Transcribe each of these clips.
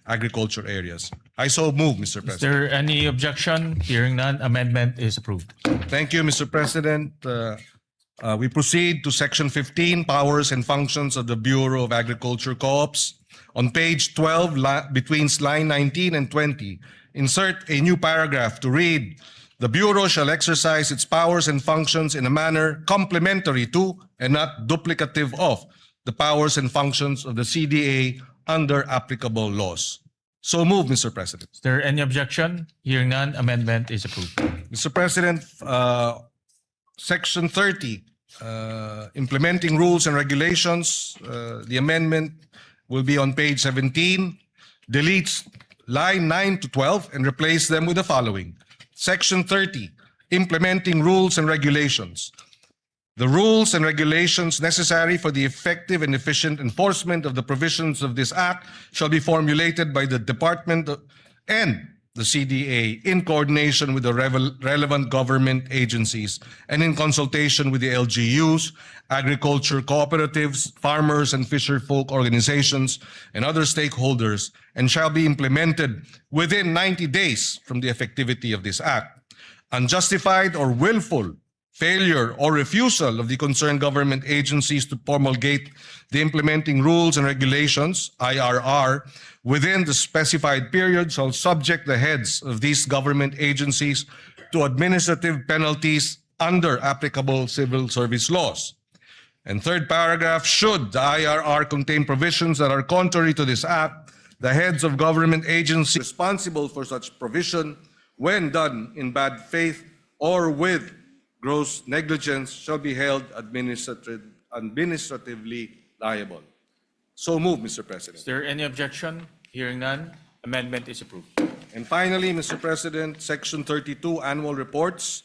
agriculture areas. I so move, Mr. Is President. there any objection? Hearing none, amendment is approved. Thank you, Mr. President. We proceed to Section 15, Powers and Functions of the Bureau of Agriculture Co-ops. On page 12, between line 19 and 20, insert a new paragraph to read, "The Bureau shall exercise its powers and functions in a manner complementary to and not duplicative of the powers and functions of the CDA under applicable laws." So move, Mr. President. Is there any objection? Hearing none, amendment is approved. Mr. President, Section 30, implementing rules and regulations, the amendment will be on page 17, deletes line 9 to 12 and replace them with the following. Section 30, implementing rules and regulations. The rules and regulations necessary for the effective and efficient enforcement of the provisions of this Act shall be formulated by the Department and the CDA in coordination with the relevant government agencies and in consultation with the LGUs, agriculture cooperatives, farmers and fisherfolk organizations, and other stakeholders, and shall be implemented within 90 days from the effectivity of this Act. Unjustified or willful failure or refusal of the concerned government agencies to promulgate the implementing rules and regulations, IRR, within the specified period shall subject the heads of these government agencies to administrative penalties under applicable civil service laws. And third paragraph, should the IRR contain provisions that are contrary to this Act, the heads of government agencies responsible for such provision, when done in bad faith or with gross negligence, shall be held administratively liable. So move, Mr. President. Is there any objection? Hearing none, amendment is approved. And finally, Mr. President, Section 32, Annual Reports.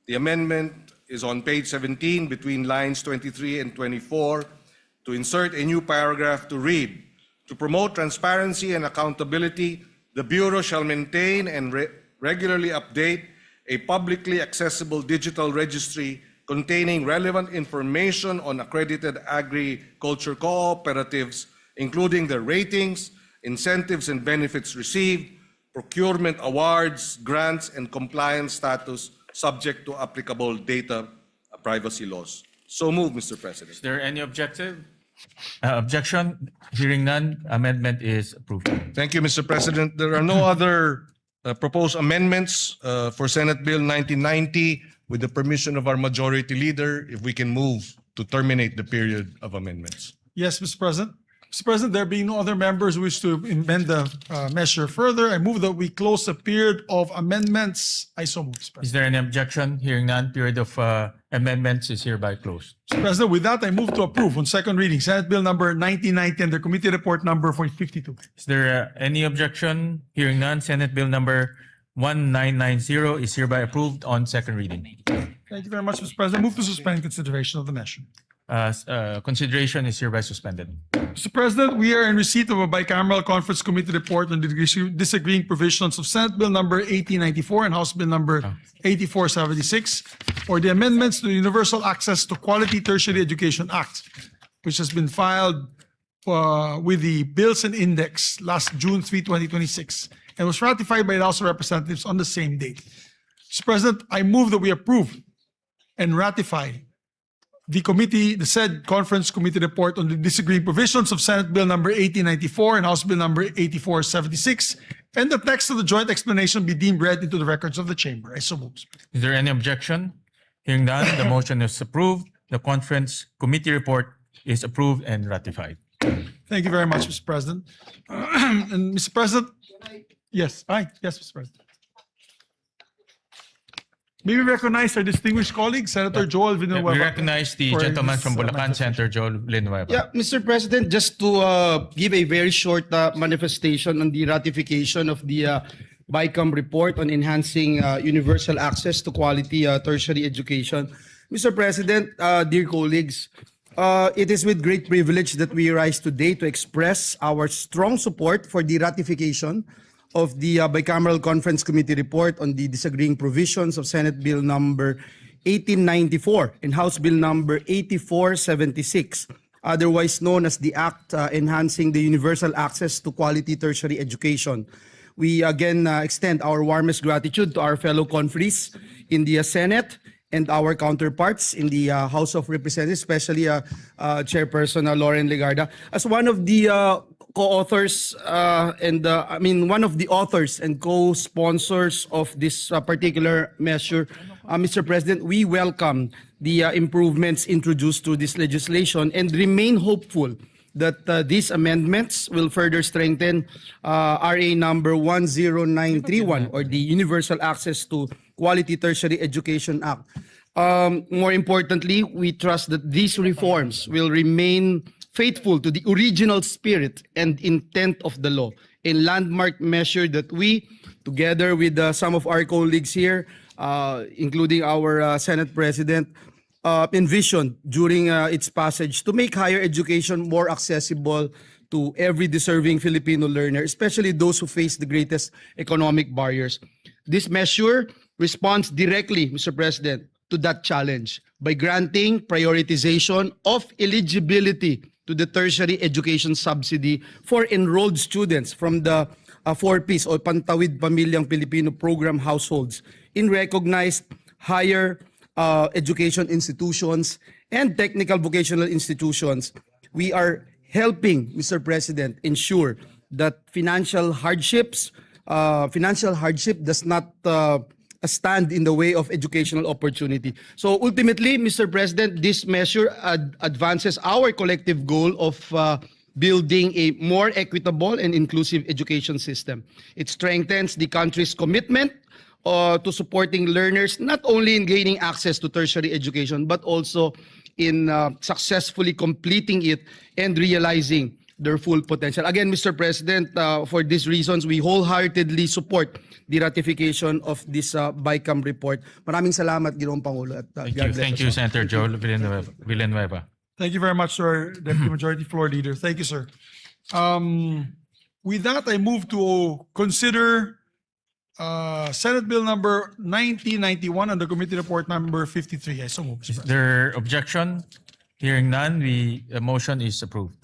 The amendment is on page 17 between lines 23 and 24 to insert a new paragraph to read, "To promote transparency and accountability, the Bureau shall maintain and regularly update a publicly accessible digital registry containing relevant information on accredited agriculture cooperatives, including their ratings, incentives and benefits received, procurement awards, grants, and compliance status subject to applicable data privacy laws." So move, Mr. President. Is there any objection? Hearing none, amendment is approved. Thank you, Mr. President. There are no other proposed amendments for Senate Bill 1990. With the permission of our majority leader, if we can move to terminate the period of amendments. Yes, Mr. President. Mr. President, there being no other members who wish to amend the measure further, I move that we close the period of amendments. I so move, Mr. President. Is there any objection? Hearing none, period of amendments is hereby closed. Mr. President, with that, I move to approve on second reading Senate Bill number 1990 and the committee report number 452. Is there any objection? Hearing none, Senate Bill number 1990 is hereby approved on second reading. Thank you very much, Mr. President. Move to suspend consideration of the measure. Consideration is hereby suspended. Mr. President, we are in receipt of a bicameral conference committee report on the disagreeing provisions of Senate Bill number 1894 and House Bill number 8476, or the amendments to the Universal Access to Quality Tertiary Education Act, which has been filed with the Bills and Index last June 3, 2026, and was ratified by the House of Representatives on the same date. Mr. President, I move that we approve and ratify the said conference committee report on the disagreeing provisions of Senate Bill number 1894 and House Bill number 8476, and the text of the joint explanation be deemed read into the records of the chamber. I so move. Is there any objection? Hearing none, the motion is approved. The conference committee report is approved and ratified. Thank you very much, Mr. President. And Mr. President, yes, Mr. President. May we recognize our distinguished colleague, Senator Joel Villanueva. We recognize the gentleman from Bulacan, Senator Joel Villanueva. Yeah, Mr. President, just to give a very short manifestation on the ratification of the BICAM report on enhancing universal access to quality tertiary education. Mr. President, dear colleagues, it is with great privilege that we rise today to express our strong support for the ratification of the Bicameral Conference Committee report on the disagreeing provisions of Senate Bill number 1894 and House Bill number 8476 otherwise known as the Act Enhancing the Universal Access to Quality Tertiary Education. We again extend our warmest gratitude to our fellow conferees in the Senate and our counterparts in the House of Representatives, especially Chairperson Lauren Legarda. As one of the co-authors one of the authors and co-sponsors of this particular measure, Mr. President, we welcome the improvements introduced through this legislation and remain hopeful that these amendments will further strengthen RA number 10931, or the Universal Access to Quality Tertiary Education Act. More importantly, we trust that these reforms will remain faithful to the original spirit and intent of the law, a landmark measure that we, together with some of our colleagues here, including our Senate President, envisioned during its passage to make higher education more accessible to every deserving Filipino learner, especially those who face the greatest economic barriers. This measure responds directly, Mr. President, to that challenge by granting prioritization of eligibility to the tertiary education subsidy for enrolled students from the 4Ps o Pantawid Pamilyang Pilipino program households in recognized higher education institutions and technical vocational institutions. We are helping, Mr. President, ensure that financial hardship does not stand in the way of educational opportunity. So ultimately, Mr. President, this measure advances our collective goal of building a more equitable and inclusive education system. It strengthens the country's commitment to supporting learners not only in gaining access to tertiary education, but also in successfully completing it and realizing their full potential. Again, Mr. President, for these reasons, we wholeheartedly support the ratification of this BICAM report. Maraming salamat, Ginoong Pangulo. At, Thank you, Senator Joel Villanueva. Thank you very much, sir, Deputy Majority Floor Leader. Thank you, sir. With that, I move to consider Senate Bill number 1991 and the committee report number 53. I so move, Mr. Is President. there objection? Hearing none, the motion is approved.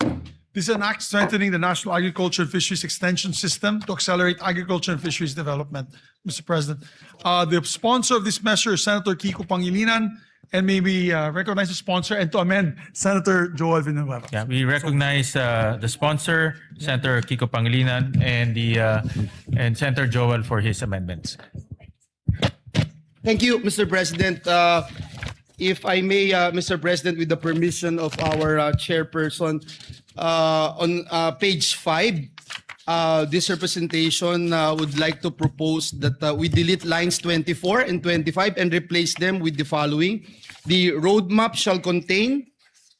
This is an act strengthening the National Agriculture and Fisheries Extension System to accelerate agriculture and fisheries development, Mr. President. The sponsor of this measure is Senator Kiko Pangilinan, and may we recognize the sponsor and to amend Senator Joel Villanueva. Yeah, we recognize the sponsor, Senator Kiko Pangilinan, and Senator Joel for his amendments. Thank you, Mr. President. If I may, Mr. President, with the permission of our chairperson, on page 5, this representation would like to propose that we delete lines 24 and 25 and replace them with the following. The roadmap shall contain,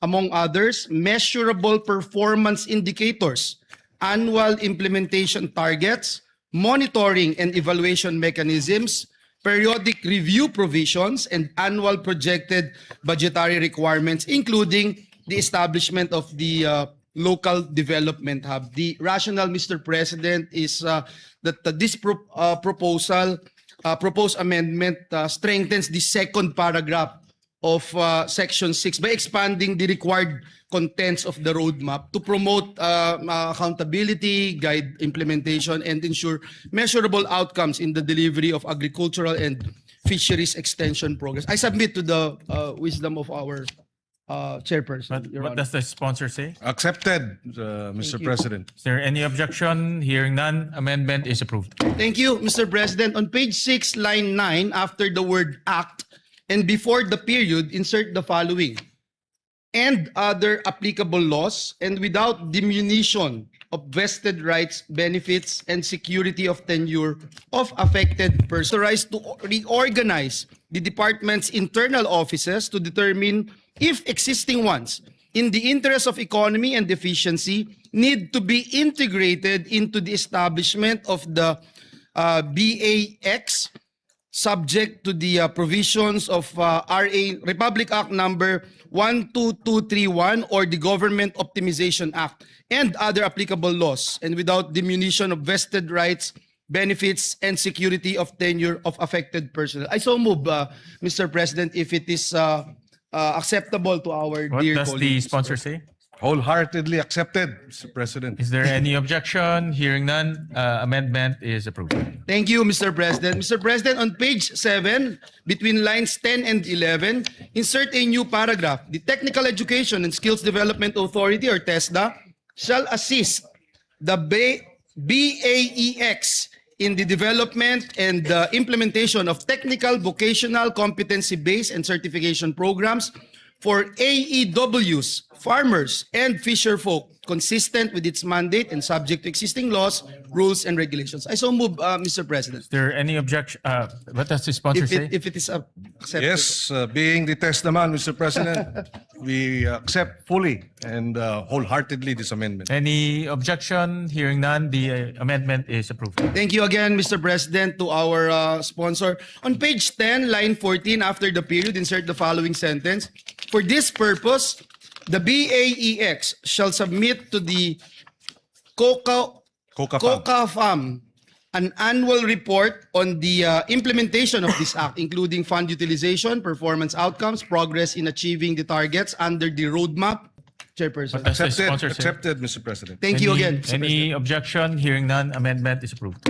among others, measurable performance indicators, annual implementation targets, monitoring and evaluation mechanisms, periodic review provisions, and annual projected budgetary requirements, including the establishment of the local development hub. The rationale, Mr. President, is that this proposed amendment strengthens the second paragraph of Section 6 by expanding the required contents of the roadmap to promote accountability, guide implementation, and ensure measurable outcomes in the delivery of agricultural and fisheries extension programs. I submit to the wisdom of our chairperson. Your What Honor. does the sponsor say? Accepted, Mr. President. Is there any objection? Hearing none, amendment is approved. Thank you, Mr. President. On page 6, line 9, after the word act and before the period, insert the following. And other applicable laws, and without diminution of vested rights, benefits, and security of tenure of affected persons, authorized to reorganize the department's internal offices to determine if existing ones, in the interest of economy and efficiency, need to be integrated into the establishment of the BAX, subject to the provisions of Republic Act number 12231 or the Government Optimization Act and other applicable laws, and without diminution of vested rights, benefits, and security of tenure of affected personnel. I so move, Mr. President, if it is acceptable to our What dear does the colleagues. sponsor say? Wholeheartedly accepted, Mr. President. Is there any objection? Hearing none, amendment is approved. Thank you, Mr. President. Mr. President, on page 7, between lines 10 and 11, insert a new paragraph. The Technical Education and Skills Development Authority, or TESDA, shall assist the BAEX in the development and implementation of technical, vocational, competency-based, and certification programs for AEWs, farmers, and fisher folk, consistent with its mandate and subject to existing laws, rules, and regulations. I so move, Mr. President. Is there any objection? What does the sponsor say? If it is accepted. Yes, being the test naman, Mr. President, we accept fully and wholeheartedly this amendment. Any objection? Hearing none, the amendment is approved. Thank you again, Mr. President, to our sponsor. On page 10, line 14, after the period, insert the following sentence. For this purpose, the BAEX shall submit to the COCAFAM an annual report on the implementation of this act, including fund utilization, performance outcomes, progress in achieving the targets under the roadmap. Chairperson. What does the Accepted, sponsor say? accepted, Mr. President. Thank you again, Mr. Any objection? Hearing none, amendment is approved.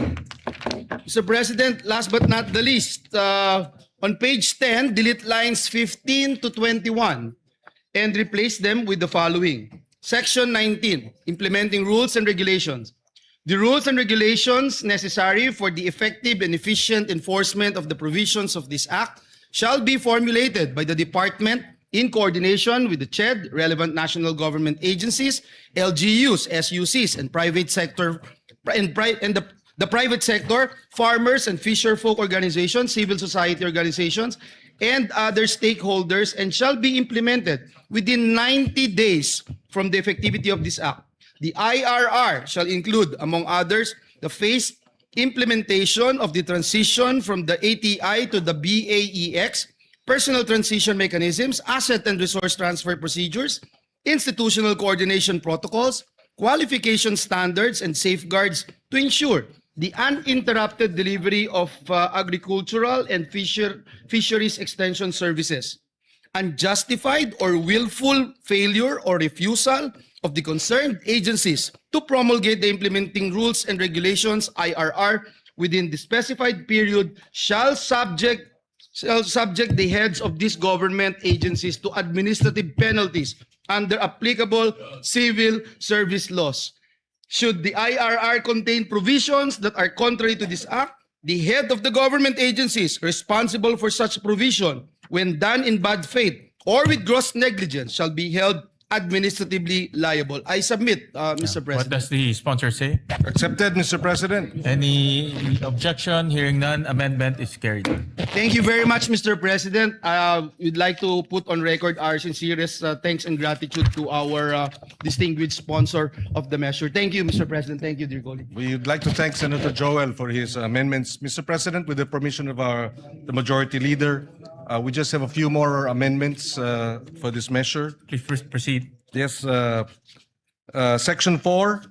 Mr. President, last but not the least, on page 10, delete lines 15 to 21 and replace them with the following. Section 19, implementing rules and regulations. The rules and regulations necessary for the effective and efficient enforcement of the provisions of this act shall be formulated by the department in coordination with the CHED, relevant national government agencies, LGUs, SUCs, and private sector, the private sector, farmers and fisher folk organizations, civil society organizations, and other stakeholders, and shall be implemented within 90 days from the effectivity of this act. The IRR shall include, among others, the phased implementation of the transition from the ATI to the BAEX, personal transition mechanisms, asset and resource transfer procedures, institutional coordination protocols, qualification standards, and safeguards to ensure the uninterrupted delivery of agricultural and fisheries extension services. Unjustified or willful failure or refusal of the concerned agencies to promulgate the implementing rules and regulations, IRR, within the specified period shall subject the heads of these government agencies to administrative penalties under applicable civil service laws. Should the IRR contain provisions that are contrary to this act, the head of the government agencies responsible for such provision, when done in bad faith or with gross negligence, shall be held administratively liable. I submit, Mr. What President. does the sponsor say? Accepted, Mr. President. Any objection? Hearing none, amendment is carried. Thank you very much, Mr. President. We'd like to put on record our sincerest thanks and gratitude to our distinguished sponsor of the measure. Thank you, Mr. President. Thank you, dear colleague. We'd like to thank Senator Joel for his amendments. Mr. President, with the permission of the majority leader, we just have a few more amendments for this measure. Please proceed. Yes, Section 4,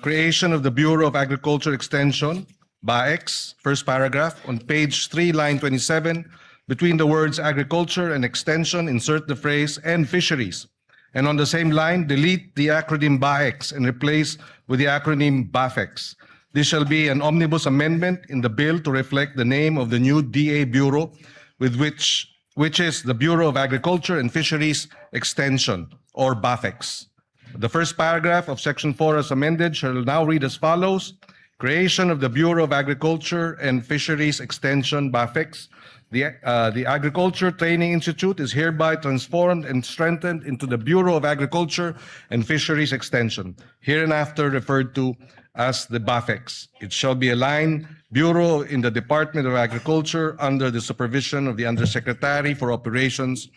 creation of the Bureau of Agriculture Extension, BAEX, first paragraph, on page 3, line 27, between the words agriculture and extension, insert the phrase and fisheries. And on the same line, delete the acronym BAEX and replace with the acronym BAFEX. This shall be an omnibus amendment in the bill to reflect the name of the new DA Bureau, which is the Bureau of Agriculture and Fisheries Extension, or BAFEX. The first paragraph of Section 4 as amended shall now read as follows. Creation of the Bureau of Agriculture and Fisheries Extension, BAFEX. The Agriculture Training Institute is hereby transformed and strengthened into the Bureau of Agriculture and Fisheries Extension, hereinafter referred to as the BAFEX. It shall be a line bureau in the Department of Agriculture under the supervision of the Undersecretary for Operations.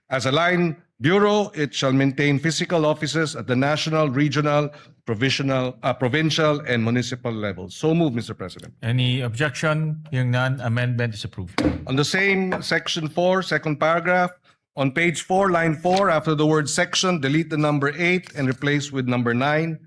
As a line bureau, it shall maintain physical offices at the national, regional, provincial, and municipal levels. So move, Mr. President. Any objection? Hearing none, amendment is approved. On the same Section 4, second paragraph, on page 4, line 4, after the word section, delete the number 8 and replace with number 9.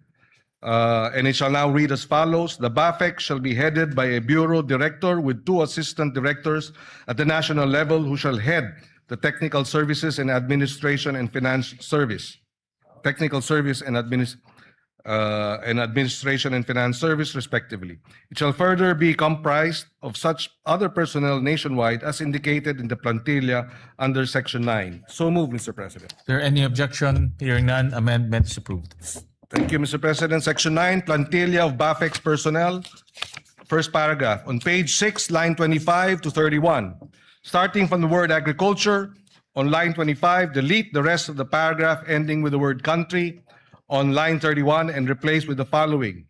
And it shall now read as follows. The BAFEX shall be headed by a bureau director with 2 assistant directors at the national level who shall head the technical services and administration and finance service. technical service and administration and finance service, respectively. It shall further be comprised of such other personnel nationwide as indicated in the plantilla under Section 9. So moved, Mr. President. Is there any objection? Hearing none, amendment is approved. Thank you, Mr. President. Section 9, plantilla of BAFEX personnel. First paragraph, on page 6, line 25 to 31. Starting from the word agriculture, on line 25, delete the rest of the paragraph ending with the word country on line 31 and replace with the following.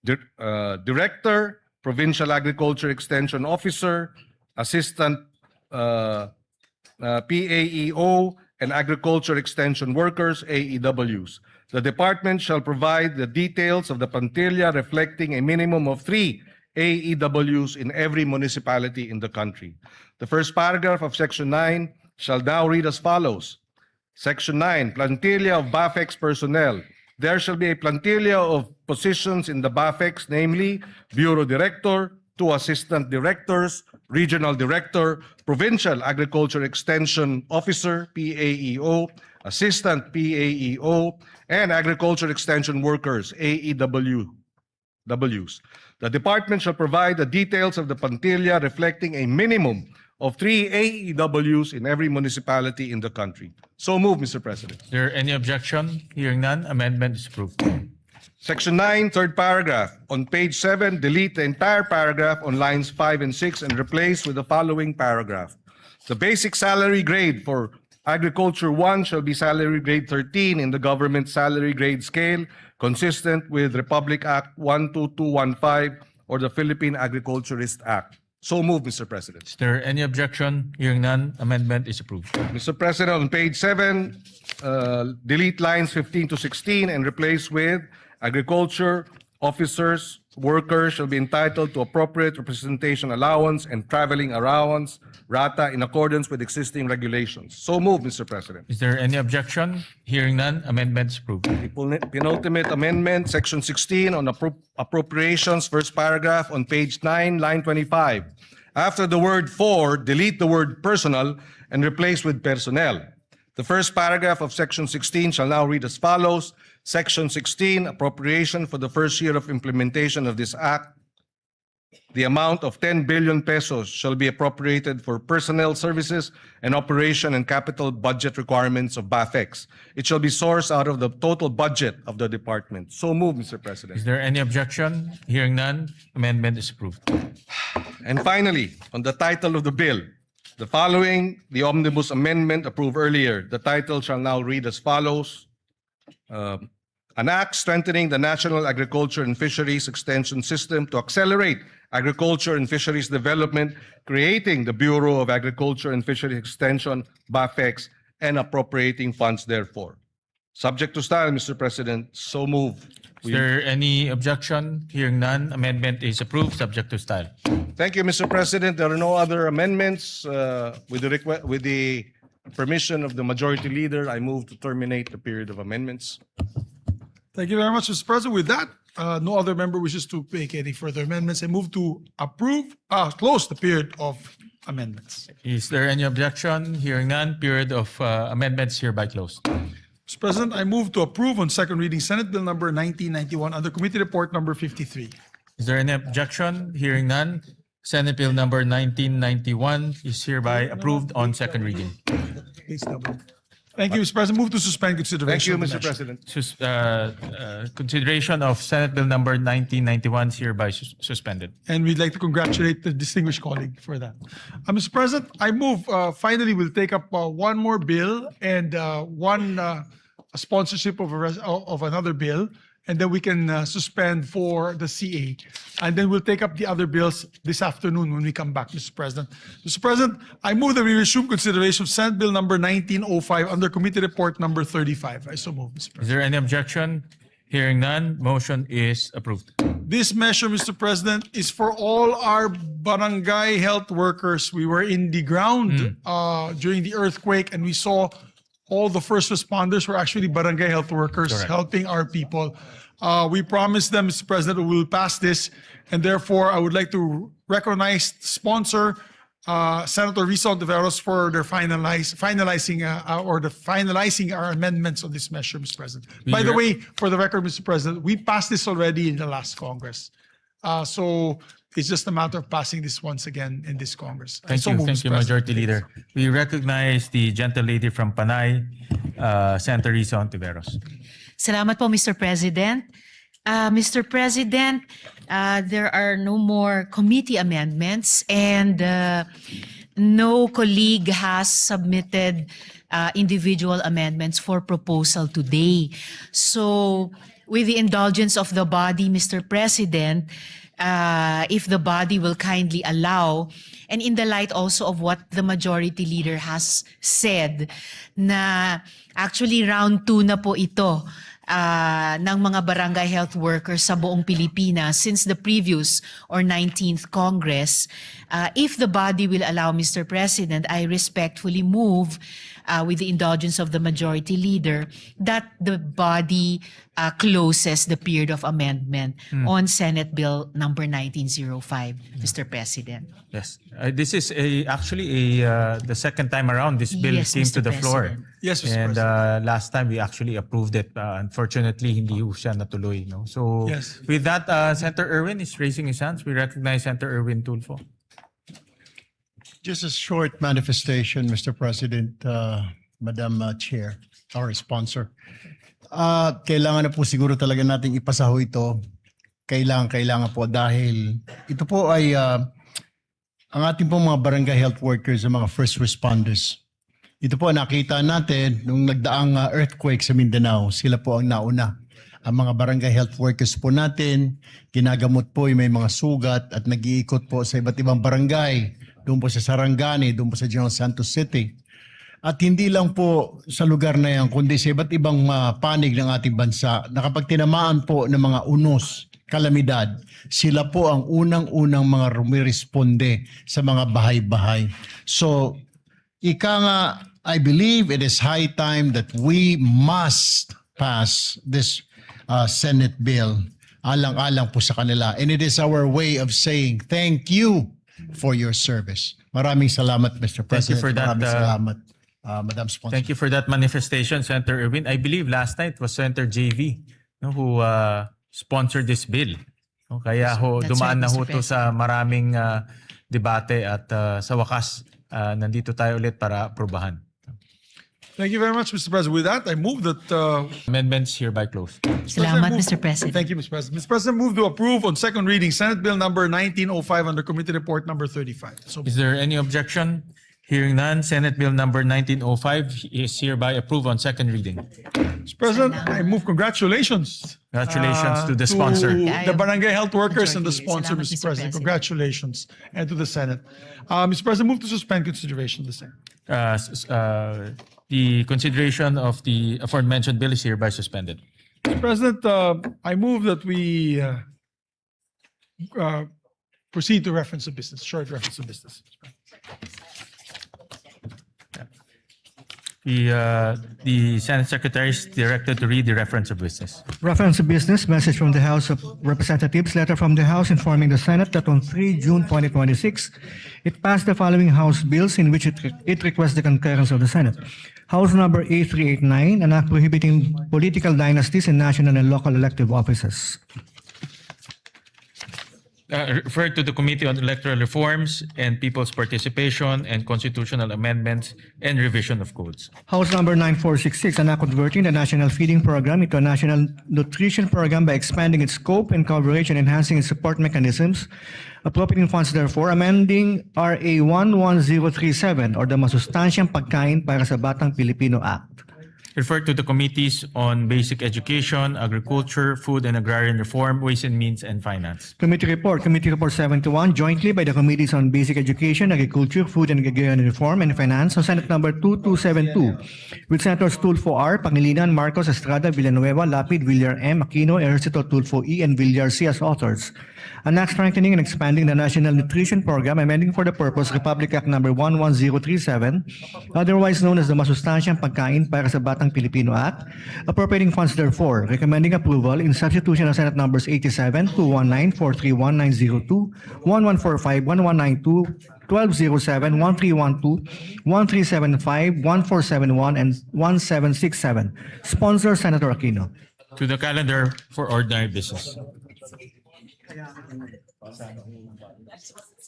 Director, Provincial Agriculture Extension Officer, Assistant PAEO, and Agriculture Extension Workers, AEWs. The department shall provide the details of the plantilla reflecting a minimum of 3 AEWs in every municipality in the country. The first paragraph of Section 9 shall now read as follows. Section 9, plantilla of BAFEX personnel. There shall be a plantilla of positions in the BAFEX, namely Bureau Director, 2 Assistant Directors, Regional Director, Provincial Agriculture Extension Officer, PAEO, Assistant PAEO, and Agriculture Extension Workers, AEWs. The department shall provide the details of the plantilla reflecting a minimum of 3 AEWs in every municipality in the country. So moved, Mr. President. Is there any objection? Hearing none, amendment is approved. Section 9, third paragraph. On page 7, delete the entire paragraph on lines 5 and 6 and replace with the following paragraph. The basic salary grade for Agriculture 1 shall be salary grade 13 in the government salary grade scale, consistent with Republic Act 12215 or the Philippine Agriculturist Act. So moved, Mr. President. Is there any objection? Hearing none, amendment is approved. Mr. President, on page 7, delete lines 15 to 16 and replace with agriculture officers, workers shall be entitled to appropriate representation allowance and traveling allowance, RATA, in accordance with existing regulations. So moved, Mr. President. Is there any objection? Hearing none, amendment is approved. Penultimate amendment, section 16 on appropriations, first paragraph on page 9, line 25. After the word for, delete the word personal and replace with personnel. The first paragraph of section 16 shall now read as follows. Section 16, appropriation for the first year of implementation of this act. The amount of 10 billion pesos shall be appropriated for personnel services and operation and capital budget requirements of BAFEX. It shall be sourced out of the total budget of the department. So moved, Mr. President. Is there any objection? Hearing none, amendment is approved. And finally, on the title of the bill, the following, the omnibus amendment approved earlier. The title shall now read as follows. An act strengthening the National Agriculture and Fisheries Extension System to accelerate agriculture and fisheries development, creating the Bureau of Agriculture and Fisheries Extension, BAFEX, and appropriating funds therefore. Subject to style, Mr. President, so moved. Is there any objection? Hearing none, amendment is approved, subject to style. Thank you, Mr. President. There are no other amendments. With the permission of the Majority Leader, I move to terminate the period of amendments. Thank you very much, Mr. President. With that, no other member wishes to make any further amendments. I move to close the period of amendments. Is there any objection? Hearing none, period of amendments hereby closed. Mr. President, I move to approve on second reading Senate Bill number 1991 under Committee Report number 53. Is there any objection? Hearing none, Senate Bill number 1991 is hereby approved on second reading. Please double. Thank you, Mr. President. Move to suspend consideration. Thank you, of the Mr. measure. President. Consideration of Senate Bill number 1991 is hereby suspended. And we'd like to congratulate the distinguished colleague for that. Mr. President, I move, finally, we'll take up one more bill and one sponsorship of another bill, and then we can suspend for the CA. And then we'll take up the other bills this afternoon when we come back, Mr. President. Mr. President, I move that we resume consideration of Senate Bill number 1905 under Committee Report number 35. I so move, Mr. President. Is there any objection? Hearing none, motion is approved. This measure, Mr. President, is for all our barangay health workers. We were in the ground during the earthquake, and we saw all the first responders were actually barangay health workers. Correct. Helping our people. We promised them, Mr. President, we will pass this, and therefore I would like to recognize, sponsor Senator Risa Ontiveros for their finalizing our amendments on this measure, Mr. President. By the way, for the record, Mr. President, we passed this already in the last Congress. So it's just a matter of passing this once again in this Congress. Thank So you, moved, thank Mr. you, President. Majority Leader. We recognize the gentle lady from Panay, Senator Risa Ontiveros. Salamat po, Mr. President. Mr. President, there are no more committee amendments and no colleague has submitted individual amendments for proposal today. So, with the indulgence of the body, Mr. President, if the body will kindly allow, and in the light also of what the majority leader has said, na actually round 2 na po ito ng mga barangay health workers sa buong Pilipinas since the previous or 19th Congress. If the body will allow, Mr. President, I respectfully move with the indulgence of the majority leader that the body closes the period of amendment on Senate Bill number 1905, Mr. President. Yes, this is actually the second time around this bill Yes, came to Mr. the floor. President. Yes, Mr. And President. last time we actually approved it. Unfortunately, hindi ho siya natuloy. No? So Yes. with that, Senator Erwin is raising his hands. We recognize Senator Erwin Tulfo. Just a short manifestation, Mr. President, Madam Chair, our sponsor. Kailangan na po siguro talaga nating ipasaho ito. Kailangan po dahil ito po ay ang ating pong mga barangay health workers, ang mga first responders. Ito po nakita natin nung nagdaang earthquake sa Mindanao, sila po ang nauna. Ang mga barangay health workers po natin, ginagamot po yung may mga sugat at nag-iikot po sa iba't ibang barangay, doon po sa Sarangani, doon po sa General Santos City. At hindi lang po sa lugar na yan, kundi sa iba't ibang panig ng ating bansa, na kapag tinamaan po ng mga unos, kalamidad, sila po ang unang-unang mga rumiresponde sa mga bahay-bahay. So, ika nga, I believe it is high time that we must pass this Senate bill alang-alang po sa kanila. And it is our way of saying thank you for your service. Maraming salamat, Mr. Thank you President. for that, Maraming salamat, Madam Sponsor. Thank you for that manifestation, Senator Erwin. I believe last night was Senator JV who sponsored this bill. No? Kaya That's dumaan na right, ho Mr. to sa maraming debate at sa wakas, nandito tayo ulit para aprobahan. Thank you very much, Mr. President. With that, I move that Amendments hereby closed. Salamat, move- Mr. President. Thank you, Mr. President. Mr. President, move to approve on second reading Senate Bill number 1905 under Committee Report number 35. So, Is there any objection? Hearing none, Senate Bill number 1905 is hereby approved on second reading. Mr. President, I move congratulations. Congratulations to the sponsor. To the barangay health workers and the sponsor, Salamat, Mr. Mr. President. President. Congratulations. And to the Senate. Mr. President, move to suspend consideration of the same. The consideration of the aforementioned bill is hereby suspended. Mr. President, I move that we proceed to reference of business, short reference of business. The Senate Secretary is directed to read the reference of business. Reference to business, message from the House of Representatives, letter from the House informing the Senate that on 3 June 2026, it passed the following House bills in which it requests the concurrence of the Senate. House number A389, an act prohibiting political dynasties in national and local elective offices. Referred to the Committee on Electoral Reforms and People's Participation and Constitutional Amendments and Revision of Codes. House number 9466, an act converting the National Feeding Program into a National Nutrition Program by expanding its scope and coverage and enhancing its support mechanisms, appropriating funds therefore, amending RA 11037 or the Masustansyang Pagkain para sa Batang Pilipino Act. Referred to the Committees on Basic Education, Agriculture, Food and Agrarian Reform, Ways and Means, and Finance. Committee Report 71, jointly by the Committees on Basic Education, Agriculture, Food and Agrarian Reform, and Finance, on Senate number 2272, with Senators Tulfo R, Pangilinan, Marcos, Estrada, Villanueva, Lapid, Villar M, Aquino, Ejercito Tulfo E, and Villar C as authors. An act strengthening and expanding the National Nutrition Program, amending for the purpose Republic Act number 11037, otherwise known as the Masustansyang Pagkain para sa Batang Batang Pilipino Act, appropriating funds therefore, recommending approval in substitution of Senate numbers 87, 219, 431, 902, 1145, 1192, 1207, 1312, 1375, 1471, and 1767. Sponsor, Senator Aquino. To the calendar for ordinary business.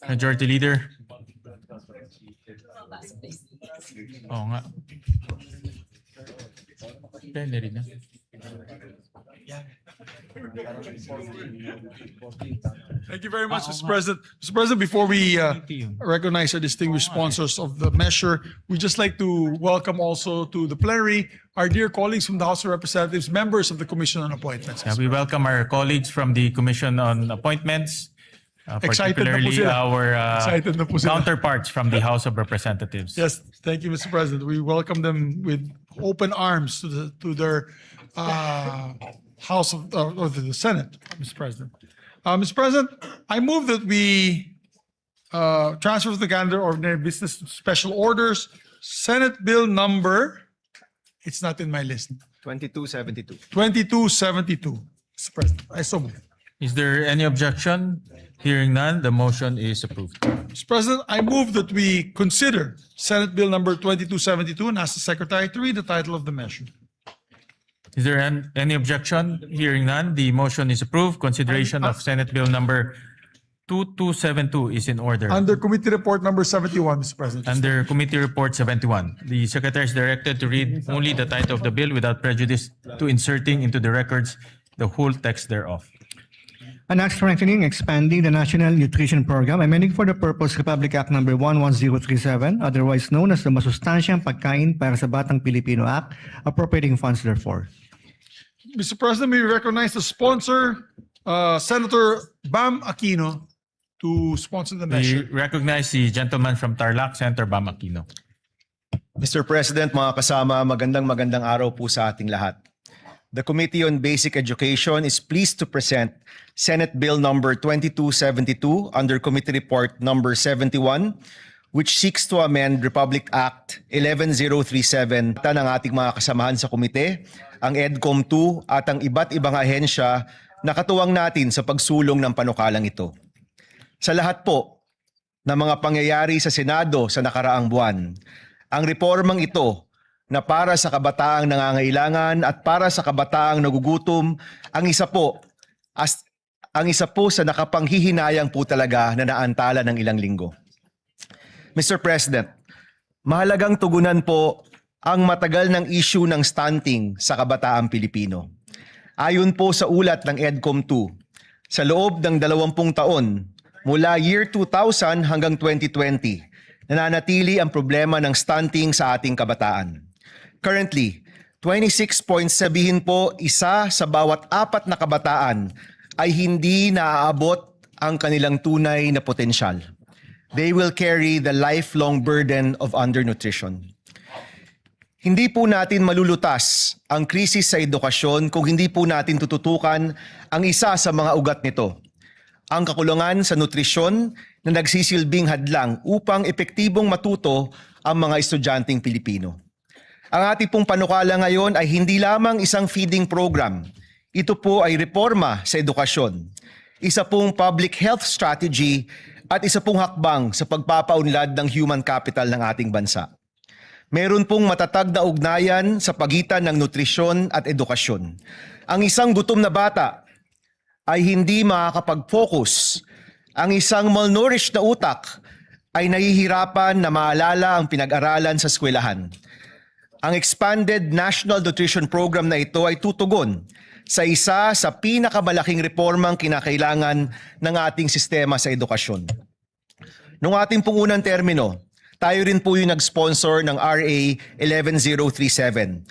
Majority Leader. Oo nga. Pwede rin na. Thank you very much, Mr. President. Mr. President, before we recognize our distinguished sponsors of the measure, we'd just like to welcome also to the plenary our dear colleagues from the House of Representatives, members of the Commission on Appointments. We welcome our colleagues from the Commission on Appointments, Excited na po particularly sila. our Excited na po sila. counterparts from the House of Representatives. Yes, thank you, Mr. President. We welcome them with open arms to their House of or to the Senate, Mr. President. Mr. President, I move that we transfer to the calendar ordinary business special orders, Senate Bill number, it's not in my list, 2272. 2272. Mr. President, I so move. Is there any objection? Hearing none, the motion is approved. Mr. President, I move that we consider Senate Bill number 2272 and ask the Secretary to read the title of the measure. Is there any objection? Hearing none, the motion is approved. Consideration of Senate Bill number 2272 is in order. Under Committee Report number 71, Mr. President. Under Committee Report 71, the Secretary is directed to read only the title of the bill without prejudice to inserting into the records the whole text thereof. An act strengthening, expanding the National Nutrition Program, amending for the purpose Republic Act number 11037, otherwise known as the Masustansyang Pagkain para sa Batang Pilipino Act, appropriating funds therefore. Mr. President, we recognize the sponsor, Senator Bam Aquino, to sponsor the We measure. recognize the gentleman from Tarlac, Senator Bam Aquino. Mr. President, mga kasama, magandang araw po sa ating lahat. The Committee on Basic Education is pleased to present Senate Bill number 2272 under Committee Report number 71, which seeks to amend Republic Act 11037 ng ating mga kasamahan sa komite, ang EDCOM 2 at ang iba't ibang ahensya na katuwang natin sa pagsulong ng panukalang ito. Sa lahat po ng mga pangyayari sa Senado sa nakaraang buwan, ang reformang ito na para sa kabataang nangangailangan at para sa kabataang nagugutom, ang isa po sa nakapanghihinayang po talaga na naantala ng ilang linggo. Mr. President, mahalagang tugunan po ang matagal ng issue ng stunting sa kabataang Pilipino. Ayon po sa ulat ng EDCOM 2, sa loob ng 20 taon, mula year 2000 hanggang 2020, nananatili ang problema ng stunting sa ating kabataan. Currently, 26.7 po, isa sa bawat 4 na kabataan ay hindi naaabot ang kanilang tunay na potensyal. They will carry the lifelong burden of undernutrition. Hindi po natin malulutas ang krisis sa edukasyon kung hindi po natin tututukan ang isa sa mga ugat nito, ang kakulangan sa nutrisyon na nagsisilbing hadlang upang epektibong matuto ang mga estudyanteng Pilipino. Ang ating pong panukala ngayon ay hindi lamang isang feeding program. Ito po ay reforma sa edukasyon, isa pong public health strategy at isa pong hakbang sa pagpapaunlad ng human capital ng ating bansa. Meron pong matatag na ugnayan sa pagitan ng nutrisyon at edukasyon. Ang isang gutom na bata ay hindi makakapag-focus. Ang isang malnourished na utak ay nahihirapan na maalala ang pinag-aralan sa eskwelahan. Ang expanded National Nutrition Program na ito ay tutugon sa isa sa pinakamalaking reformang kinakailangan ng ating sistema sa edukasyon. Noong ating pong unang termino, tayo rin po yung nag-sponsor ng RA 11037.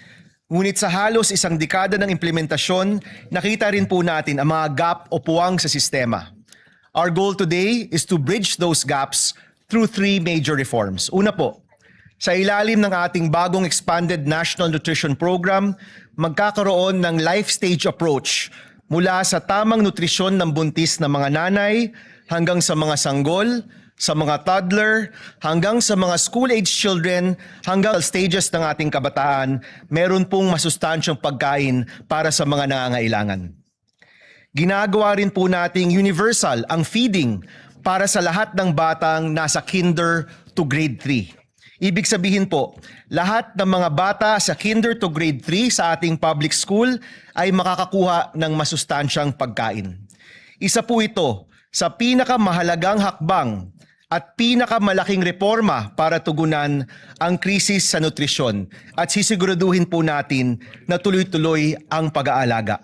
Ngunit sa halos isang dekada ng implementasyon, nakita rin po natin ang mga gap o puwang sa sistema. Our goal today is to bridge those gaps through 3 major reforms. Una po, sa ilalim ng ating bagong expanded National Nutrition Program, magkakaroon ng life stage approach mula sa tamang nutrisyon ng buntis na mga nanay hanggang sa mga sanggol, sa mga toddler, hanggang sa mga school-age children, hanggang stages ng ating kabataan, meron pong masustansyang pagkain para sa mga nangangailangan. Ginagawa rin po nating universal ang feeding para sa lahat ng batang nasa kinder to grade 3. Ibig sabihin po, lahat ng mga bata sa kinder to grade 3 sa ating public school ay makakakuha ng masustansyang pagkain. Isa po ito sa pinakamahalagang hakbang at pinakamalaking reforma para tugunan ang krisis sa nutrisyon at sisiguraduhin po natin na tuloy-tuloy ang pag-aalaga.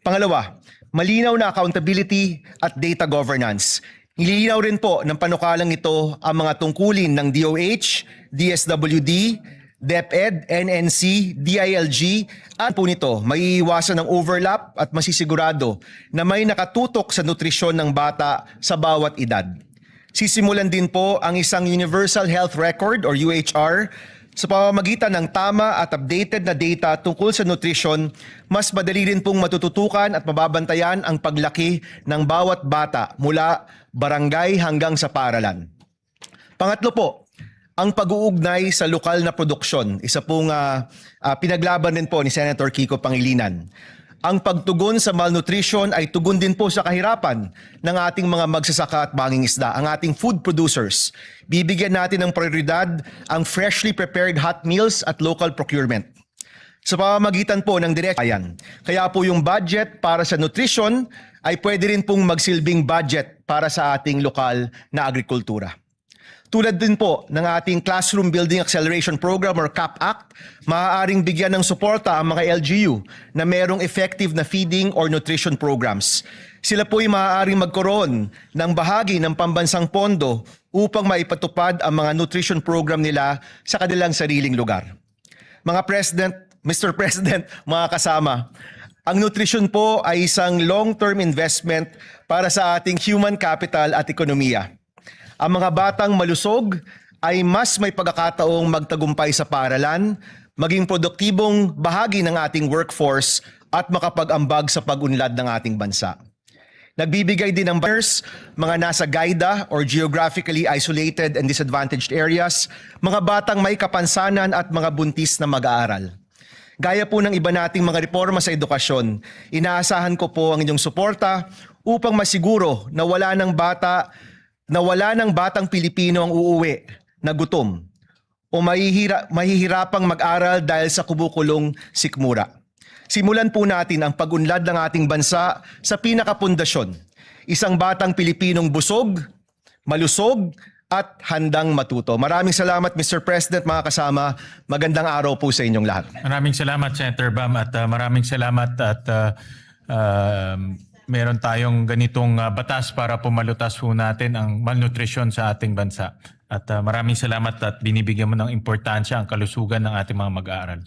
Pangalawa, malinaw na accountability at data governance. Nililinaw rin po ng panukalang ito ang mga tungkulin ng DOH, DSWD, DepEd, NNC, DILG at po nito maiiwasan ng overlap at masisigurado na may nakatutok sa nutrisyon ng bata sa bawat edad. Sisimulan din po ang isang Universal Health Record or UHR sa pamamagitan ng tama at updated na data tungkol sa nutrisyon. Mas madali rin pong matututukan at mababantayan ang paglaki ng bawat bata mula barangay hanggang sa paaralan. Pangatlo po, ang pag-uugnay sa lokal na produksyon. Isa pong pinaglaban din po ni Senator Kiko Pangilinan. Ang pagtugon sa malnutrition ay tugon din po sa kahirapan ng ating mga magsasaka at mangingisda, ang ating food producers. Bibigyan natin ng prioridad ang freshly prepared hot meals at local procurement. Sa pamamagitan po ng direktayan. Kaya po yung budget para sa nutrition ay pwede rin pong magsilbing budget para sa ating lokal na agrikultura. Tulad din po ng ating Classroom Building Acceleration Program or CAP Act, maaaring bigyan ng suporta ang mga LGU na merong effective na feeding or nutrition programs. Sila po'y maaaring magkaroon ng bahagi ng pambansang pondo upang maipatupad ang mga nutrition program nila sa kanilang sariling lugar. Mga President, Mr. President, mga kasama, ang nutrition po ay isang long-term investment para sa ating human capital at ekonomiya. Ang mga batang malusog ay mas may pagkakataong magtagumpay sa paaralan, maging produktibong bahagi ng ating workforce at makapag-ambag sa pag-unlad ng ating bansa. Nagbibigay din ng buyers, mga nasa GAIDA or geographically isolated and disadvantaged areas, mga batang may kapansanan at mga buntis na mag-aaral. Gaya po ng iba nating mga reforma sa edukasyon, inaasahan ko po ang inyong suporta upang masiguro na wala ng batang Pilipino ang uuwi na gutom o mahihirapang mag-aral dahil sa kumukulong sikmura. Simulan po natin ang pag-unlad ng ating bansa sa pinakapundasyon, isang batang Pilipinong busog, malusog, at handang matuto. Maraming salamat, Mr. President, mga kasama. Magandang araw po sa inyong lahat. Maraming salamat, Senator Bam, at maraming salamat at meron tayong ganitong batas para pumalutas po natin ang malnutrition sa ating bansa. At maraming salamat at binibigyan mo ng importansya ang kalusugan ng ating mga mag-aaral.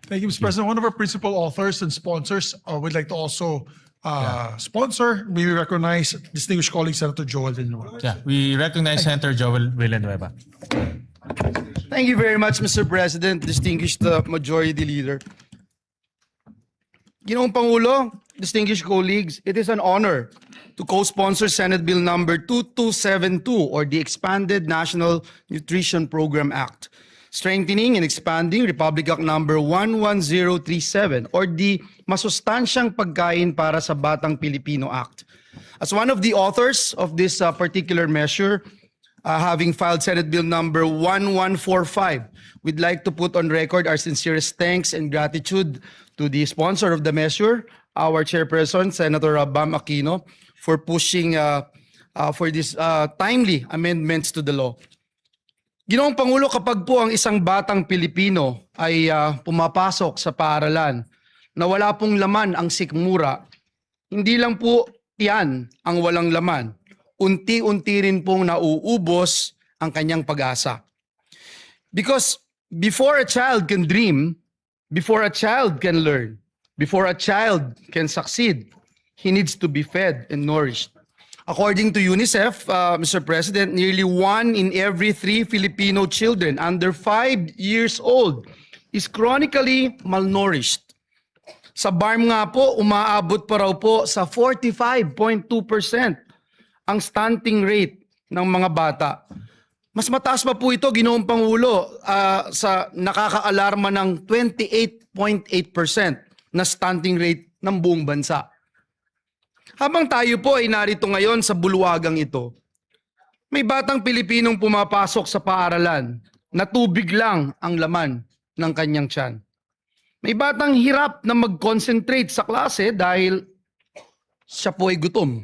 Thank you, Mr. President. One of our principal authors and sponsors would like to also sponsor. We recognize distinguished colleague Senator Joel Villanueva. Yeah, we recognize Senator Joel Villanueva. Thank you very much, Mr. President, distinguished Majority Leader. Ginoong Pangulo, distinguished colleagues, it is an honor to co-sponsor Senate Bill number 2272 or the Expanded National Nutrition Program Act, strengthening and expanding Republic Act number 11037 or the Masustansyang Pagkain para sa Batang Pilipino Act. As one of the authors of this particular measure, having filed Senate Bill number 1145, we'd like to put on record our sincerest thanks and gratitude to the sponsor of the measure, our chairperson, Senator Bam Aquino, for pushing for these timely amendments to the law. Ginoong Pangulo, kapag po ang isang batang Pilipino ay pumapasok sa paaralan na wala pong laman ang sikmura, hindi lang po yan ang walang laman. Unti-unti rin pong nauubos ang kanyang pag-asa. Because before a child can dream, before a child can learn, before a child can succeed, he needs to be fed and nourished. According to UNICEF, Mr. President, nearly 1 in every 3 Filipino children under 5 years old is chronically malnourished. Sa BARM nga po, umaabot pa raw po sa 45.2% ang stunting rate ng mga bata. Mas mataas pa po ito, Ginoong Pangulo, sa nakakaalarma ng 28.8% na stunting rate ng buong bansa. Habang tayo po ay narito ngayon sa bulwagang ito, may batang Pilipinong pumapasok sa paaralan na tubig lang ang laman ng kanyang tiyan. May batang hirap na mag-concentrate sa klase dahil siya po ay gutom.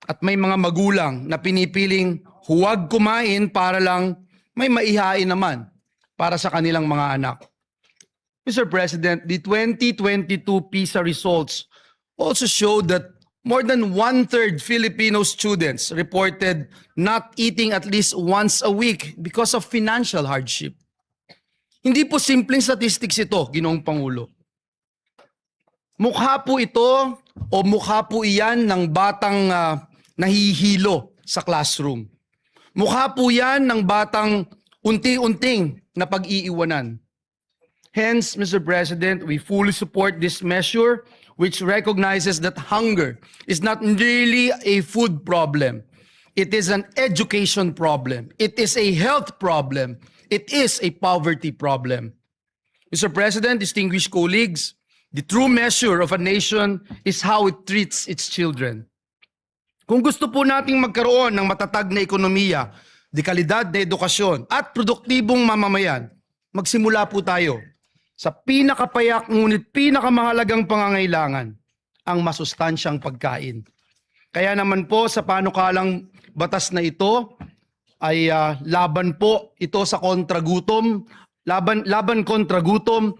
At may mga magulang na pinipiling huwag kumain para lang may maihain naman para sa kanilang mga anak. Mr. President, the 2022 PISA results also showed that more than 1/3 Filipino students reported not eating at least once a week because of financial hardship. Hindi po simpleng statistics ito, Ginoong Pangulo. Mukha po ito o mukha po iyan ng batang nahihilo sa classroom. Mukha po yan ng batang unti-unting na pag-iiwanan. Hence, Mr. President, we fully support this measure which recognizes that hunger is not merely a food problem. It is an education problem. It is a health problem. It is a poverty problem. Mr. President, distinguished colleagues, the true measure of a nation is how it treats its children. Kung gusto po nating magkaroon ng matatag na ekonomiya, dekalidad na edukasyon at produktibong mamamayan, magsimula po tayo sa pinakapayak ngunit pinakamahalagang pangangailangan, ang masustansyang pagkain. Kaya naman po sa panukalang batas na ito ay laban po ito sa kontragutom, laban kontra gutom,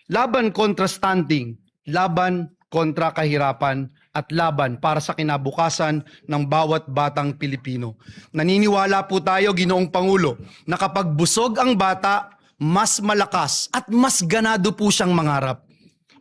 laban kontra stunting, laban kontra kahirapan, at laban para sa kinabukasan ng bawat batang Pilipino. Naniniwala po tayo, Ginoong Pangulo, na kapag busog ang bata, mas malakas at mas ganado po siyang mangarap.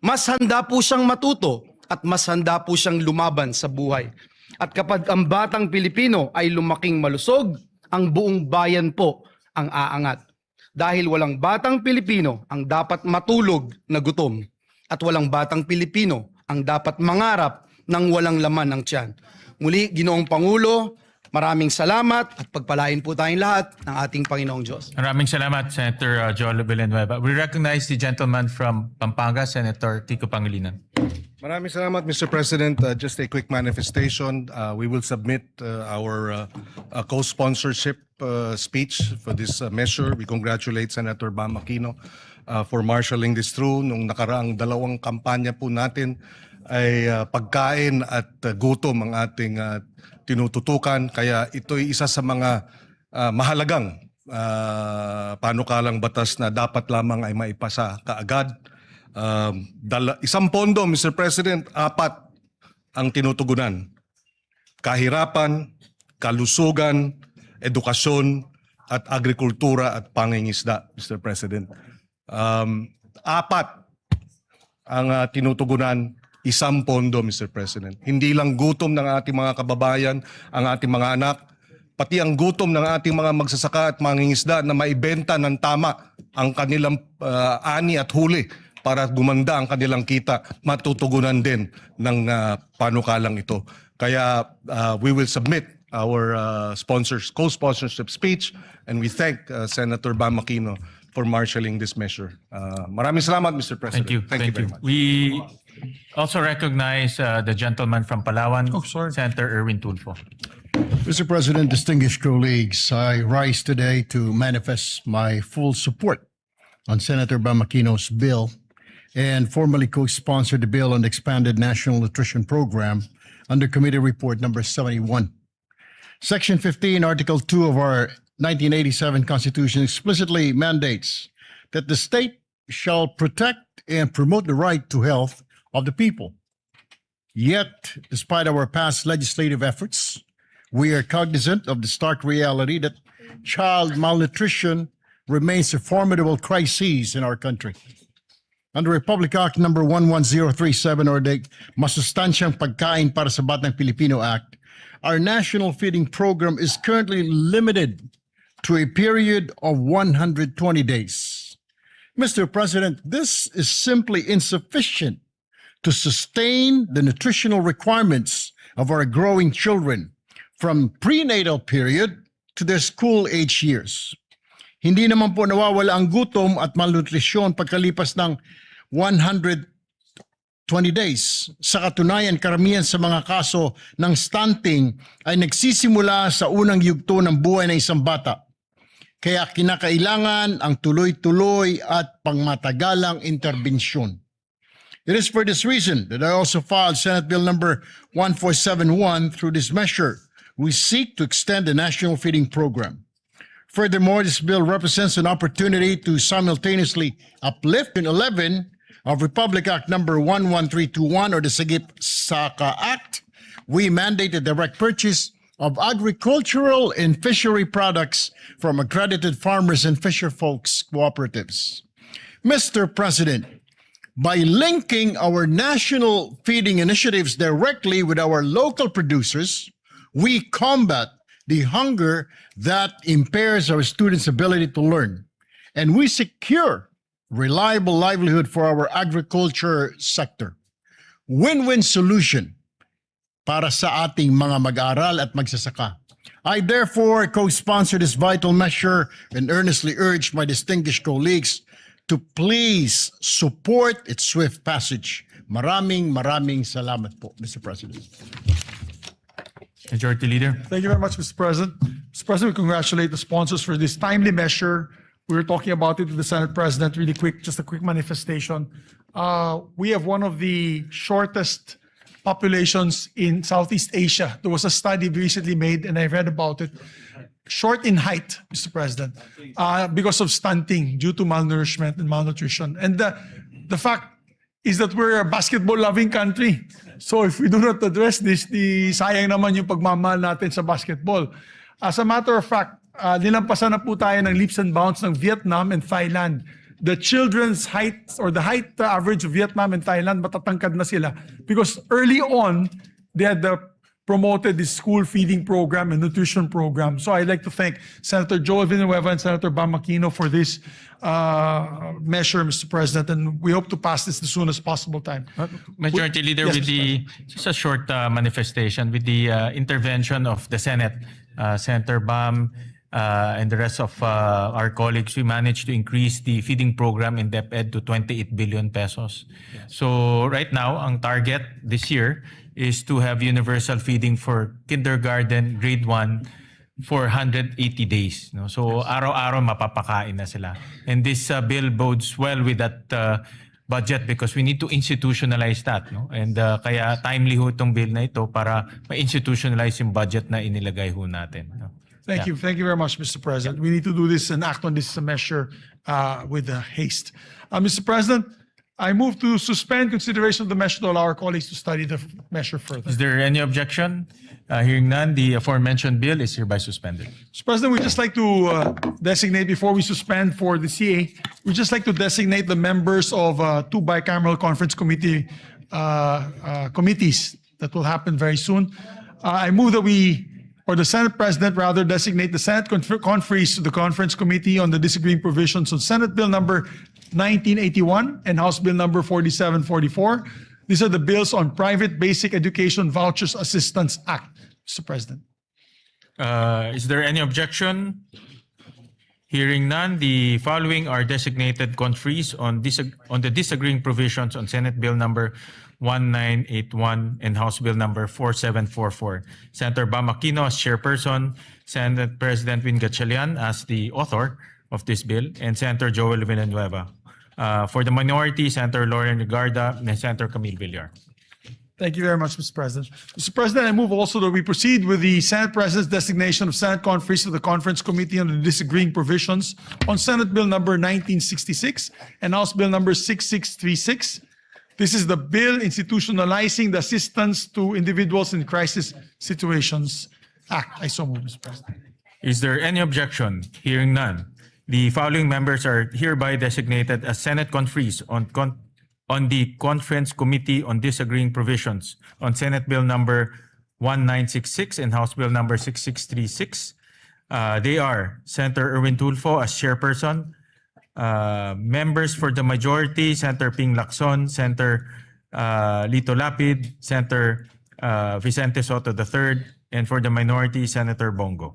Mas handa po siyang matuto at mas handa po siyang lumaban sa buhay. At kapag ang batang Pilipino ay lumaking malusog, ang buong bayan po ang aangat. Dahil walang batang Pilipino ang dapat matulog na gutom at walang batang Pilipino ang dapat mangarap ng walang laman ng tiyan. Muli, Ginoong Pangulo, maraming salamat at pagpalain po tayong lahat ng ating Panginoong Diyos. Maraming salamat, Senator Joel Villanueva. We recognize the gentleman from Pampanga, Senator Kiko Pangilinan. Maraming salamat, Mr. President. Just a quick manifestation. We will submit our co-sponsorship speech for this measure. We congratulate Senator Bam Aquino for marshalling this through. Nung nakaraang dalawang kampanya po natin ay pagkain at gutom ang ating tinututukan. Kaya ito'y isa sa mga mahalagang panukalang batas na dapat lamang ay maipasa kaagad. Isang pondo, Mr. President, 4 ang tinutugunan. Kahirapan, kalusugan, edukasyon, at agrikultura at pangingisda, Mr. President. 4 ang tinutugunan, 1 pondo, Mr. President. Hindi lang gutom ng ating mga kababayan, ang ating mga anak, pati ang gutom ng ating mga magsasaka at mangingisda na maibenta ng tama ang kanilang ani at huli para gumanda ang kanilang kita, matutugunan din ng panukalang ito. Kaya we will submit our co-sponsorship speech, and we thank Senator Bam Aquino for marshalling this measure. Maraming salamat, Mr. President. Thank you. Very much. We also recognize the gentleman from Palawan, Senator Erwin Tulfo. Mr. President, distinguished colleagues, I rise today to manifest my full support on Senator Bam Aquino's bill and formally co-sponsored the bill on the expanded National Nutrition Program under Committee Report number 71. Section 15, Article 2 of our 1987 Constitution explicitly mandates that the state shall protect and promote the right to health of the people. Yet, despite our past legislative efforts, we are cognizant of the stark reality that child malnutrition remains a formidable crisis in our country. Under Republic Act number 11037 or the Masustansyang Pagkain para sa Batang Pilipino Act, our national feeding program is currently limited to a period of 120 days. Mr. President, this is simply insufficient to sustain the nutritional requirements of our growing children from prenatal period to their school age years. Hindi naman po nawawala ang gutom at malnutrisyon pagkalipas ng 120 days. Sa katunayan, karamihan sa mga kaso ng stunting ay nagsisimula sa unang yugto ng buhay ng isang bata. Kaya kinakailangan ang tuloy-tuloy at pangmatagalang interbensyon. It is for this reason that I also filed Senate Bill number 1471 through this measure. We seek to extend the national feeding program. Furthermore, this bill represents an opportunity to simultaneously uplift in 11 of Republic Act number 11321 or the Sagip-Saka Act. We mandate the direct purchase of agricultural and fishery products from accredited farmers and fisherfolks cooperatives. Mr. President, by linking our national feeding initiatives directly with our local producers, we combat the hunger that impairs our students' ability to learn, and we secure reliable livelihood for our agriculture sector. Win-win solution para sa ating mga mag-aaral at magsasaka. I therefore co-sponsor this vital measure and earnestly urge my distinguished colleagues to please support its swift passage. Maraming salamat po, Mr. President. Majority Leader. Thank you very much, Mr. President. Mr. President, we congratulate the sponsors for this timely measure. We were talking about it with the Senate President really quick, just a quick manifestation. We have one of the shortest populations in Southeast Asia. There was a study recently made, and I read about it. Short in height, Mr. President, because of stunting due to malnourishment and malnutrition. And the fact is that we're a basketball-loving country. So if we do not address this, sayang naman yung pagmamahal natin sa basketball. As a matter of fact, nilampasan na po tayo ng leaps and bounds ng Vietnam and Thailand. The children's height or the height average of Vietnam and Thailand, matatangkad na sila. Because early on, they had promoted the school feeding program and nutrition program. So I'd like to thank Senator Joel Villanueva and Senator Bam Aquino for this measure, Mr. President, and we hope to pass this as soon as possible time. Majority Leader, Yes, with the just a short manifestation with the intervention of the Senate, Senator Bam and the rest of our colleagues, we managed to increase the feeding program in DepEd to 28 billion pesos. So right now, ang target this year is to have universal feeding for kindergarten, grade 1 for 180 days. No? So araw-araw mapapakain na sila. And this bill bodes well with that budget because we need to institutionalize that. No? And kaya timely ho itong bill na ito para ma-institutionalize yung budget na inilagay ho natin. No? Thank you. Thank you very much, Mr. President. We need to do this and act on this measure with haste. Mr. President, I move to suspend consideration of the measure to allow our colleagues to study the measure further. Is there any objection? Hearing none, the aforementioned bill is hereby suspended. Mr. President, we'd just like to designate, before we suspend for the CA, we'd just like to designate the members of two bicameral conference committees that will happen very soon. I move that or the Senate President rather, designate the Senate conferees to the Conference Committee on the Disagreeing Provisions on Senate Bill number 1981 and House Bill number 4744. These are the bills on Private Basic Education Vouchers Assistance Act, Mr. President. Is there any objection? Hearing none, the following are designated conferees on the disagreeing provisions on Senate Bill number 1981 and House Bill number 4744. Senator Bam Aquino as chairperson, Senate President Win Gatchalian as the author of this bill, and Senator Joel Villanueva. For the minority, Senator Lauren Regarda and Senator Camille Villar. Thank you very much, Mr. President. Mr. President, I move also that we proceed with the Senate President's designation of Senate conferees to the Conference Committee on the Disagreeing Provisions on Senate Bill number 1966 and House Bill number 6636. This is the bill institutionalizing the Assistance to Individuals in Crisis Situations Act. I so move, Mr. President. Is there any objection? Hearing none. The following members are hereby designated as Senate conferees on the Conference Committee on Disagreeing Provisions on Senate Bill number 1966 and House Bill number 6636. They are Senator Erwin Tulfo as chairperson, members for the majority, Senator Ping Lacson, Senator Lito Lapid, Senator Vicente Soto III, And for the minority, Senator Bongo.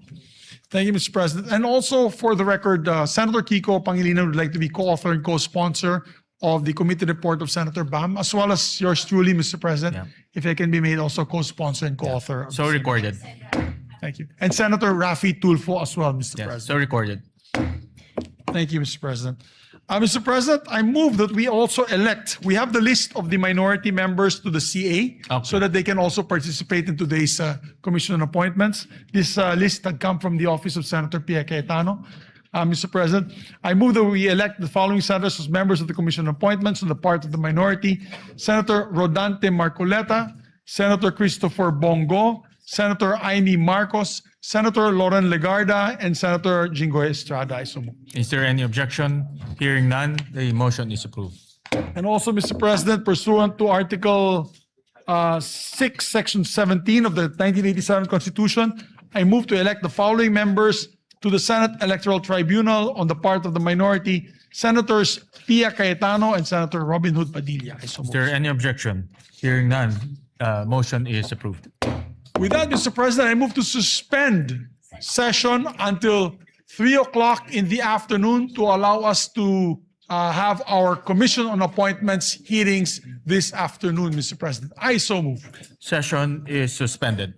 Thank you, Mr. President. And also for the record, Senator Kiko Pangilinan would like to be co-author and co-sponsor of the committee report of Senator Bam, as well as yours truly, Mr. President, Yeah. if I can be made also co-sponsor and co-author. of So this. recorded. Thank you. And Senator Rafi Tulfo as well, Mr. Yes, President. so recorded. Thank you, Mr. President. Mr. President, I move that we also elect, we have the list of the minority members to the CA so Okay. that they can also participate in today's commission on appointments. This list had come from the office of Senator Pia Cayetano. Mr. President, I move that we elect the following senators as members of the commission on appointments on the part of the minority: Senator Rodante Marcoleta, Senator Christopher Bongo, Senator Aimee Marcos, Senator Loren Legarda, and Senator Jinggoy Estrada. I so move. Is there any objection? Hearing none, the motion is approved. And also, Mr. President, pursuant to Article 6, Section 17 of the 1987 Constitution, I move to elect the following members to the Senate Electoral Tribunal on the part of the minority: Senators Pia Cayetano and Senator Robin Hood Padilla. I so Is move. there any objection? Hearing none, motion is approved. With that, Mr. President, I move to suspend session until 3 o'clock in the afternoon to allow us to have our Commission on Appointments hearings this afternoon, Mr. President. I so move. Session is suspended.